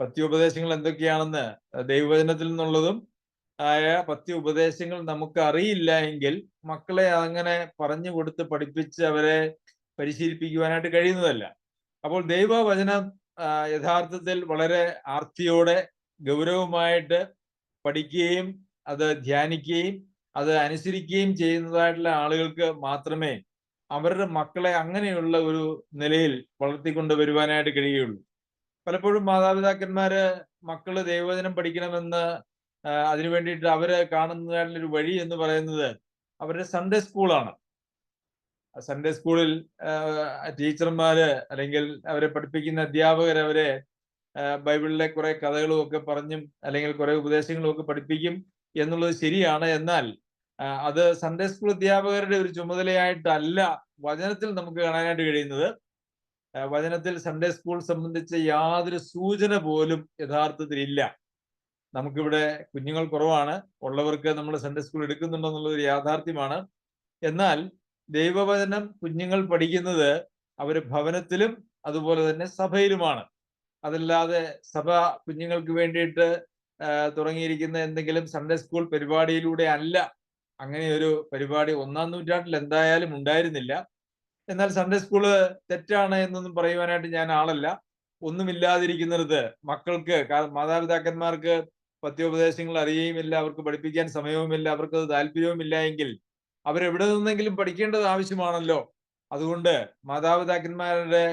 പത്യോപദേശങ്ങൾ എന്തൊക്കെയാണെന്ന് ദൈവവചനത്തിൽ നിന്നുള്ളതും ആയ പത്യ ഉപദേശങ്ങൾ നമുക്ക് അറിയില്ല എങ്കിൽ മക്കളെ അങ്ങനെ പറഞ്ഞു കൊടുത്ത് പഠിപ്പിച്ച് അവരെ പരിശീലിപ്പിക്കുവാനായിട്ട് കഴിയുന്നതല്ല. അപ്പോൾ ദൈവവചനം യഥാർത്ഥത്തിൽ വളരെ ആർത്തിയോടെ ഗൗരവമായിട്ട് പഠിക്കുകയും അത് ധ്യാനിക്കുകയും അത് അനുസരിക്കുകയും ചെയ്യുന്നതായിട്ടുള്ള ആളുകൾക്ക് മാത്രമേ അവരുടെ മക്കളെ അങ്ങനെയുള്ള ഒരു നിലയിൽ വളർത്തിക്കൊണ്ട് വരുവാനായിട്ട് കഴിയുകയുള്ളൂ. പലപ്പോഴും മാതാപിതാക്കന്മാര് മക്കള് ദൈവവചനം പഠിക്കണമെന്ന് അതിനു വേണ്ടിയിട്ട് അവര് കാണുന്നതായിട്ടുള്ള ഒരു വഴി എന്ന് പറയുന്നത് അവരുടെ സൺഡേ സ്കൂളാണ്. സൺഡേ സ്കൂളിൽ ടീച്ചർമാര് അല്ലെങ്കിൽ അവരെ പഠിപ്പിക്കുന്ന അധ്യാപകർ അവരെ ബൈബിളിലെ കുറെ കഥകളും ഒക്കെ പറഞ്ഞും അല്ലെങ്കിൽ കുറെ ഉപദേശങ്ങളും ഒക്കെ പഠിപ്പിക്കും എന്നുള്ളത് ശരിയാണ്. എന്നാൽ അത് സൺഡേ സ്കൂൾ അധ്യാപകരുടെ ഒരു ചുമതലയായിട്ടല്ല വചനത്തിൽ നമുക്ക് കാണാനായിട്ട് കഴിയുന്നത്. വചനത്തിൽ സൺഡേ സ്കൂൾ സംബന്ധിച്ച യാതൊരു സൂചന പോലും യഥാർത്ഥത്തിൽ ഇല്ല. നമുക്കിവിടെ കുഞ്ഞുങ്ങൾ കുറവാണ്, ഉള്ളവർക്ക് നമ്മൾ സൺഡേ സ്കൂൾ എടുക്കുന്നുണ്ടോ എന്നുള്ളത് ഒരു യാഥാർത്ഥ്യമാണ്. എന്നാൽ ദൈവവചനം കുഞ്ഞുങ്ങൾ പഠിക്കുന്നത് അവര് ഭവനത്തിലും അതുപോലെ തന്നെ സഭയിലുമാണ്. അതല്ലാതെ സഭ കുഞ്ഞുങ്ങൾക്ക് വേണ്ടിയിട്ട് തുടങ്ങിയിരിക്കുന്ന എന്തെങ്കിലും സൺഡേ സ്കൂൾ പരിപാടിയിലൂടെ അല്ല. അങ്ങനെ ഒരു പരിപാടി 1-ാം നൂറ്റാണ്ടിൽ എന്തായാലും ഉണ്ടായിരുന്നില്ല. എന്നാൽ സൺഡേ സ്കൂള് തെറ്റാണ് എന്നൊന്നും പറയുവാനായിട്ട് ഞാൻ ആളല്ല. ഒന്നുമില്ലാതിരിക്കുന്നിടത്ത് മക്കൾക്ക് മാതാപിതാക്കന്മാർക്ക് പത്യോപദേശങ്ങൾ അറിയുകയുമില്ല, അവർക്ക് പഠിപ്പിക്കാൻ സമയവുമില്ല, അവർക്കത് താല്പര്യവുമില്ല എങ്കിൽ അവരെവിടെ നിന്നെങ്കിലും പഠിക്കേണ്ടത് ആവശ്യമാണല്ലോ. അതുകൊണ്ട് മാതാപിതാക്കന്മാരുടെ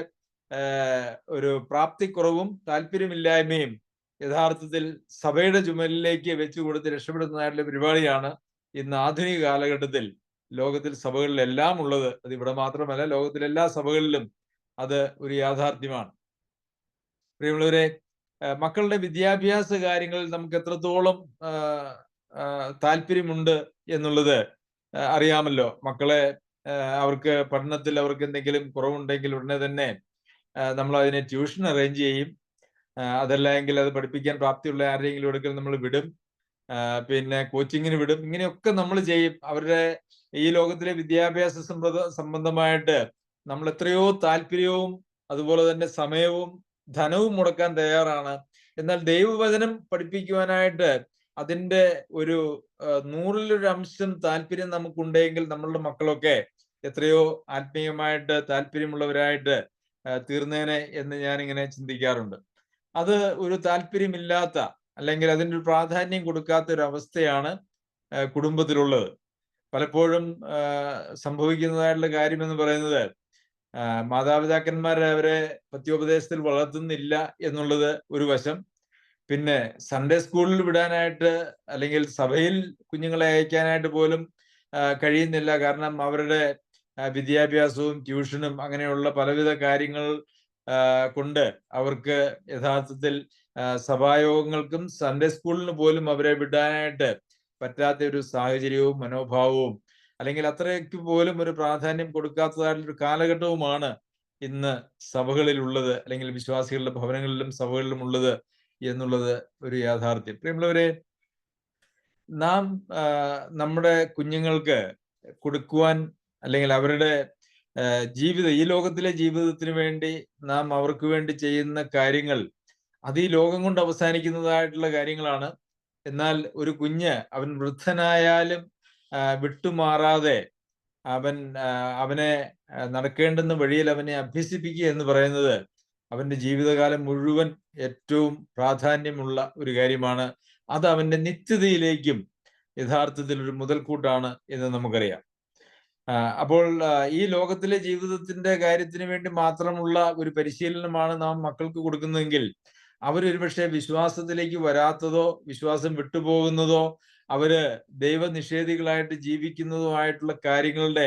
ഒരു പ്രാപ്തിക്കുറവും താല്പര്യമില്ലായ്മയും യഥാർത്ഥത്തിൽ സഭയുടെ ചുമലിലേക്ക് വെച്ചു കൊടുത്ത് രക്ഷപ്പെടുന്നതായിട്ടുള്ള പരിപാടിയാണ് ഇന്ന് ആധുനിക കാലഘട്ടത്തിൽ ലോകത്തിൽ സഭകളിലെല്ലാം ഉള്ളത്. അത് ഇവിടെ മാത്രമല്ല, ലോകത്തിലെ എല്ലാ സഭകളിലും അത് ഒരു യാഥാർത്ഥ്യമാണ്. പ്രിയമുള്ളവരെ, മക്കളുടെ വിദ്യാഭ്യാസ കാര്യങ്ങളിൽ നമുക്ക് എത്രത്തോളം താല്പര്യമുണ്ട് എന്നുള്ളത് അറിയാമല്ലോ. മക്കളെ അവർക്ക് പഠനത്തിൽ അവർക്ക് എന്തെങ്കിലും കുറവുണ്ടെങ്കിൽ ഉടനെ തന്നെ നമ്മൾ അതിനെ ട്യൂഷൻ അറേഞ്ച് ചെയ്യും. അതല്ല എങ്കിൽ അത് പഠിപ്പിക്കാൻ പ്രാപ്തിയുള്ള ആരെങ്കിലും എടുക്കൽ നമ്മൾ വിടും, പിന്നെ കോച്ചിങ്ങിന് വിടും. ഇങ്ങനെയൊക്കെ നമ്മൾ ചെയ്യും. അവരുടെ ഈ ലോകത്തിലെ വിദ്യാഭ്യാസ സംബന്ധമായിട്ട് നമ്മൾ എത്രയോ താല്പര്യവും അതുപോലെ തന്നെ സമയവും ധനവും മുടക്കാൻ തയ്യാറാണ്. എന്നാൽ ദൈവവചനം പഠിപ്പിക്കുവാനായിട്ട് അതിന്റെ ഒരു 100-ൽ 1 അംശം താല്പര്യം നമുക്കുണ്ടെങ്കിൽ നമ്മളുടെ മക്കളൊക്കെ എത്രയോ ആത്മീയമായിട്ട് താല്പര്യമുള്ളവരായിട്ട് തീർന്നേനെ എന്ന് ഞാനിങ്ങനെ ചിന്തിക്കാറുണ്ട്. അത് ഒരു താല്പര്യമില്ലാത്ത, അല്ലെങ്കിൽ അതിൻ്റെ ഒരു പ്രാധാന്യം കൊടുക്കാത്ത ഒരു അവസ്ഥയാണ് കുടുംബത്തിലുള്ളത്. പലപ്പോഴും സംഭവിക്കുന്നതായിട്ടുള്ള കാര്യമെന്ന് പറയുന്നത്, മാതാപിതാക്കന്മാർ അവരെ പത്യോപദേശത്തിൽ വളർത്തുന്നില്ല എന്നുള്ളത് ഒരു വശം. പിന്നെ സൺഡേ സ്കൂളിൽ വിടാനായിട്ട്, അല്ലെങ്കിൽ സഭയിൽ കുഞ്ഞുങ്ങളെ അയക്കാനായിട്ട് പോലും കഴിയുന്നില്ല. കാരണം അവരുടെ വിദ്യാഭ്യാസവും ട്യൂഷനും അങ്ങനെയുള്ള പലവിധ കാര്യങ്ങൾ കൊണ്ട് അവർക്ക് യഥാർത്ഥത്തിൽ സഭായോഗങ്ങൾക്കും സൺഡേ സ്കൂളിന് പോലും അവരെ വിടാനായിട്ട് പറ്റാത്ത ഒരു സാഹചര്യവും മനോഭാവവും, അല്ലെങ്കിൽ അത്രയ്ക്ക് പോലും ഒരു പ്രാധാന്യം കൊടുക്കാത്തതായിട്ടുള്ളൊരു കാലഘട്ടവുമാണ് ഇന്ന് സഭകളിൽ ഉള്ളത്, അല്ലെങ്കിൽ വിശ്വാസികളുടെ ഭവനങ്ങളിലും സഭകളിലും ഉള്ളത് എന്നുള്ളത് ഒരു യാഥാർത്ഥ്യം. പ്രിയമുള്ളവരെ, നാം നമ്മുടെ കുഞ്ഞുങ്ങൾക്ക് കൊടുക്കുവാൻ, അല്ലെങ്കിൽ അവരുടെ ഈ ലോകത്തിലെ ജീവിതത്തിന് വേണ്ടി നാം അവർക്ക് വേണ്ടി ചെയ്യുന്ന കാര്യങ്ങൾ അത് ഈ ലോകം കൊണ്ട് അവസാനിക്കുന്നതായിട്ടുള്ള കാര്യങ്ങളാണ്. എന്നാൽ ഒരു കുഞ്ഞ് അവൻ വൃദ്ധനായാലും വിട്ടുമാറാതെ അവനെ നടക്കേണ്ടുന്ന വഴിയിൽ അവനെ അഭ്യസിപ്പിക്കുക എന്ന് പറയുന്നത് അവന്റെ ജീവിതകാലം മുഴുവൻ ഏറ്റവും പ്രാധാന്യമുള്ള ഒരു കാര്യമാണ്. അത് അവന്റെ നിത്യതയിലേക്കും യഥാർത്ഥത്തിൽ ഒരു മുതൽക്കൂട്ടാണ് എന്ന് നമുക്കറിയാം. അപ്പോൾ ഈ ലോകത്തിലെ ജീവിതത്തിന്റെ കാര്യത്തിന് വേണ്ടി മാത്രമുള്ള ഒരു പരിശീലനമാണ് നാം മക്കൾക്ക് കൊടുക്കുന്നതെങ്കിൽ അവരൊരുപക്ഷെ വിശ്വാസത്തിലേക്ക് വരാത്തതോ, വിശ്വാസം വിട്ടുപോകുന്നതോ, അവര് ദൈവനിഷേധികളായിട്ട് ജീവിക്കുന്നതോ ആയിട്ടുള്ള കാര്യങ്ങളുടെ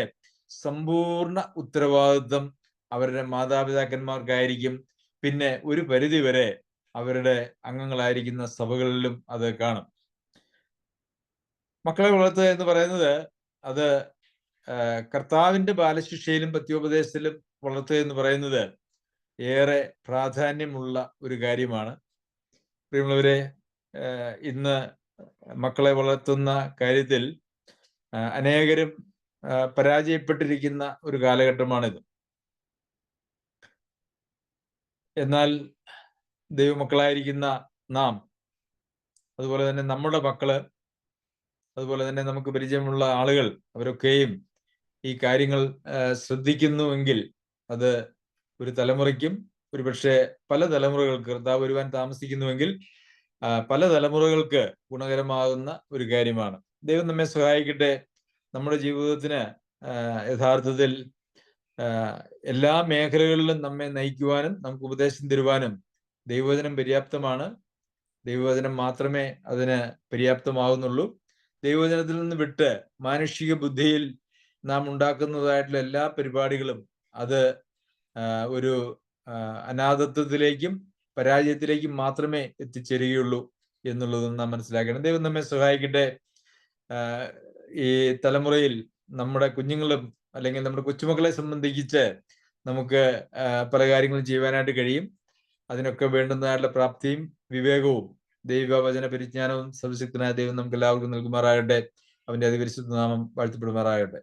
സമ്പൂർണ്ണ ഉത്തരവാദിത്വം അവരുടെ മാതാപിതാക്കന്മാർക്കായിരിക്കും. പിന്നെ ഒരു പരിധിവരെ അവരുടെ അംഗങ്ങളായിരിക്കുന്ന സഭകളിലും അത് കാണും. മക്കളെ വളർത്തുക എന്ന് പറയുന്നത് അത് കർത്താവിന്റെ ബാലശിക്ഷയിലും പത്യോപദേശത്തിലും വളർത്തുക എന്ന് പറയുന്നത് ഏറെ പ്രാധാന്യമുള്ള ഒരു കാര്യമാണ്. പ്രിയമുള്ളവരെ, ഇന്ന് മക്കളെ വളർത്തുന്ന കാര്യത്തിൽ അനേകരും പരാജയപ്പെട്ടിരിക്കുന്ന ഒരു കാലഘട്ടമാണിത്. എന്നാൽ ദൈവമക്കളായിരിക്കുന്ന നാം, അതുപോലെ തന്നെ നമ്മുടെ മക്കള്, അതുപോലെ തന്നെ നമുക്ക് പരിചയമുള്ള ആളുകൾ, അവരൊക്കെയും ഈ കാര്യങ്ങൾ ശ്രദ്ധിക്കുന്നുവെങ്കിൽ അത് ഒരു തലമുറയ്ക്കും, ഒരുപക്ഷെ പല തലമുറകൾക്ക്, കർത്താവ് വരുവാൻ താമസിക്കുന്നുവെങ്കിൽ പല തലമുറകൾക്ക് ഗുണകരമാകുന്ന ഒരു കാര്യമാണ്. ദൈവം നമ്മെ സഹായിക്കട്ടെ. നമ്മുടെ ജീവിതത്തിന് യഥാർത്ഥത്തിൽ എല്ലാ മേഖലകളിലും നമ്മെ നയിക്കുവാനും നമുക്ക് ഉപദേശം തരുവാനും ദൈവവചനം പര്യാപ്തമാണ്. ദൈവവചനം മാത്രമേ അതിന് പര്യാപ്തമാകുന്നുള്ളൂ. ദൈവവചനത്തിൽ നിന്ന് വിട്ട് മാനുഷിക ബുദ്ധിയിൽ നാം ഉണ്ടാക്കുന്നതായിട്ടുള്ള എല്ലാ പരിപാടികളും അത് ഒരു അനാഥത്വത്തിലേക്കും പരാജയത്തിലേക്കും മാത്രമേ എത്തിച്ചേരുകയുള്ളൂ എന്നുള്ളതും നാം മനസ്സിലാക്കണം. ദൈവം നമ്മെ സഹായിക്കട്ടെ. ഈ തലമുറയിൽ നമ്മുടെ കുഞ്ഞുങ്ങളും, അല്ലെങ്കിൽ നമ്മുടെ കൊച്ചുമക്കളെ സംബന്ധിച്ച് നമുക്ക് പല കാര്യങ്ങളും ചെയ്യുവാനായിട്ട് കഴിയും. അതിനൊക്കെ വേണ്ടുന്നതായിട്ടുള്ള പ്രാപ്തിയും വിവേകവും ദൈവവചന പരിജ്ഞാനവും സർവശക്തനായ ദൈവം നമുക്ക് എല്ലാവർക്കും നൽകുമാറാകട്ടെ. അവന്റെ അതിപരിശുദ്ധ നാമം വാഴ്ത്തപ്പെടുമാറാകട്ടെ.